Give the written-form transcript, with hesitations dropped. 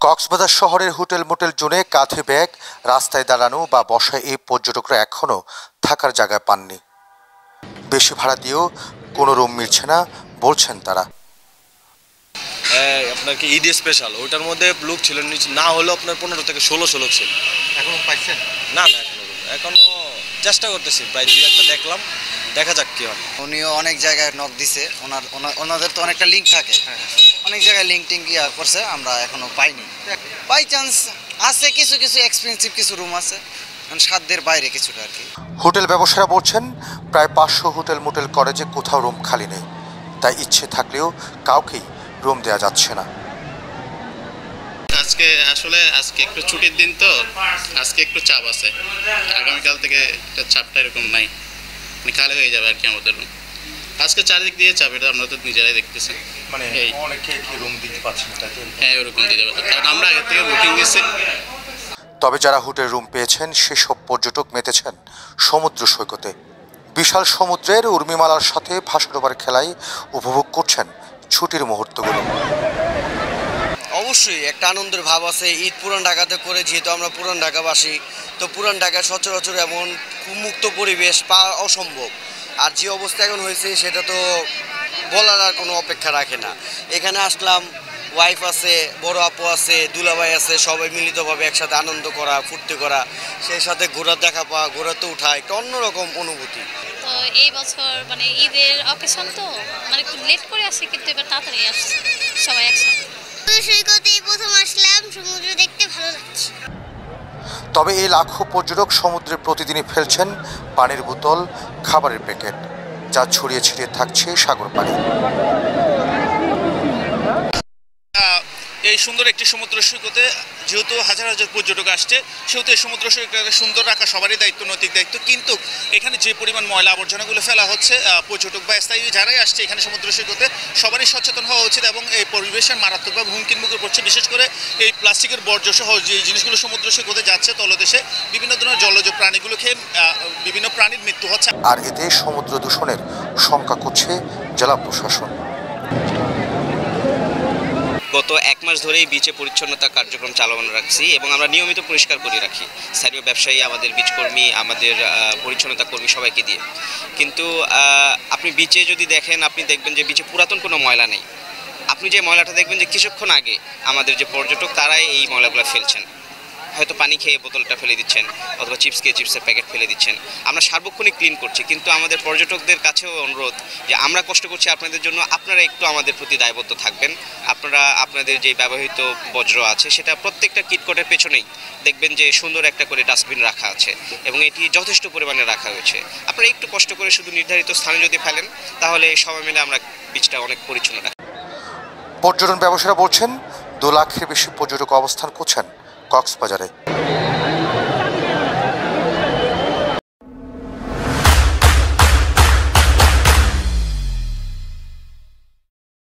কক্সবাজার শহরের hotel motel জোনে কাঁধে ব্যাগ, রাস্তায় দাঁড়ানো বা বসায় এই পর্যটকরা এখনও থাকার জায়গা পাননি। বেশি ভাড়া দিয়েও কোনো রুম মিলছে না বলছেন তারা। আপনার কি ঈদ স্পেশাল ওইটার মধ্যে লোক ছিল না হলেও আপনার 15 থেকে 16 লোক ছিল। এখনো পাইছেন? না এখনো চেষ্টা করতেছি, প্রায় 2-1টা দেখলাম, দেখা যাক কি হয়। উনিও অনেক জায়গায় নক দিছে, ওনাদের তো অনেকটা লিঙ্ক থাকে, অনেক জায়গায় লিঙ্ক টিঙ্ক করছে, আমরা এখনো পাইনি। বাই চান্স আছে কিছু কিছু এক্সপেন্সিভ কিছু রুম আছে, সাধ্যের বাইরে কিছুটা আর কি। হোটেল ব্যবসায়ীরা বলছেন প্রায় 500 হোটেল মোটেল কলেজে কোথাও রুম খালি নেই, তাই ইচ্ছে থাকলেও কাউকেই রুম দেওয়া যাচ্ছে না। আজকে একটু ছুটির দিন, তো আজকে একটু চাপ আছে, আগামীকাল থেকে চাপটা এরকম নাই, মানে খালি হয়ে যাবে আর কি আমাদের রুম। আজকে চারিদিক দিয়ে চাপ, এটা আমরা তো নিজেরাই দেখতেছি। মানে অনেকে কি রুম দিতে পারছেন? হ্যাঁ, ওরকম দিতে পারছি, কারণ আমরা আগে থেকে বুকিং দিয়েছি। তবে যারা হোটেল রুম পেয়েছেন সেসব পর্যটক মেতেছেন সমুদ্র সৈকতে। বিশাল সমুদ্রের উর্মিমালার সাথে ভাসা ডোবার খেলায় উপভোগ করছেন ছুটির মুহূর্তগুলো। অবশ্যই একটা আনন্দের ভাব আছে। ঈদ পুরান ঢাকাতে করে, যেহেতু আমরা পুরান ঢাকাবাসী, তো পুরান ঢাকায় সচরাচর এমন মুক্ত পরিবেশ পাওয়া অসম্ভব। আর যে অবস্থা এখন হয়েছে সেটা তো বলার আর কোনো অপেক্ষা রাখে না। এখানে আসলাম, ওয়াইফ আছে, বড় আপু আছে, দুলাভাই আছে, সবাই মিলিতভাবে একসাথে আনন্দ করা, ফুর্তি করা, সেই সাথে ঘোরার দেখা পাওয়া, ঘোরাতে উঠা, একটা অন্যরকম অনুভূতি। তো এই বছর মানে ঈদের অকেশন, তো মানে একটু লেট করে আসে, কিন্তু এবার তাড়াতাড়ি আসছে সবাই একসাথে। সৈকতে প্রথম আসলাম, সমুদ্র দেখতে ভালো লাগছে। তবে এই লাখো পর্যটক সমুদ্রে প্রতিদিনই ফেলছেন পানির বোতল, খাবারের প্যাকেট, যা ছড়িয়ে ছিটিয়ে থাকছে সাগর পানি। এই সুন্দর একটি সমুদ্র সৈকতে যেহেতু হাজার হাজার পর্যটক আসছে, সেহেতু এই সমুদ্র সৈকতকে সুন্দর রাখা সবারই দায়িত্ব, নৈতিক দায়িত্ব। কিন্তু এখানে যে পরিমাণ ময়লা আবর্জনাগুলো ফেলা হচ্ছে, পর্যটক বা স্থায়ী যারাই আসছে এখানে সমুদ্র সৈকতে, সবারই সচেতন হওয়া উচিত এবং এই পরিবেশের মারাত্মকভাবে হুমকির মুখে পড়ছে। বিশেষ করে এই প্লাস্টিকের বর্জ্য সহ যে জিনিসগুলো সমুদ্র সৈকতে যাচ্ছে তলদেশে, বিভিন্ন ধরনের জলজ প্রাণীগুলো খেয়ে বিভিন্ন প্রাণীর মৃত্যু হচ্ছে। আর এতে সমুদ্র দূষণের শঙ্কা করছে জেলা প্রশাসন। গত 1 মাস ধরেই বিচে পরিচ্ছন্নতা কার্যক্রম চালানো রাখছি এবং আমরা নিয়মিত পরিষ্কার করে রাখি স্থানীয় ব্যবসায়ী, আমাদের বিচকর্মী, আমাদের পরিচ্ছন্নতা কর্মী সবাইকে দিয়ে। কিন্তু আপনি বিচে যদি দেখেন, আপনি দেখবেন যে বিচে পুরাতন কোনো ময়লা নেই। আপনি যে ময়লাটা দেখবেন যে কিছুক্ষণ আগে আমাদের যে পর্যটক তারাই এই ময়লাগুলো ফেলছেন, হয়তো পানি খেয়ে বোতলটা ফেলে দিচ্ছেন অথবা চিপস খেয়ে চিপসের প্যাকেট ফেলে দিচ্ছেন। আমরা সার্বক্ষণিক ক্লিন করছি, কিন্তু আমাদের পর্যটকদের কাছেও অনুরোধ যে আমরা কষ্ট করছি আপনাদের জন্য, আপনারা একটু আমাদের প্রতি দায়বদ্ধ থাকবেন। আপনারা আপনাদের যে ব্যবহৃত বজ্র আছে সেটা প্রত্যেকটা কিটকটের পেছনেই দেখবেন যে সুন্দর একটা করে ডাস্টবিন রাখা আছে এবং এটি যথেষ্ট পরিমাণে রাখা হয়েছে। আপনারা একটু কষ্ট করে শুধু নির্ধারিত স্থানে যদি ফেলেন, তাহলে সবাই মিলে আমরা বিচটা অনেক পরিচ্ছন্ন রাখি। পর্যটন ব্যবসায়ীরা বলছেন 2 লাখের বেশি পর্যটক অবস্থান করছেন কক্সবাজারে।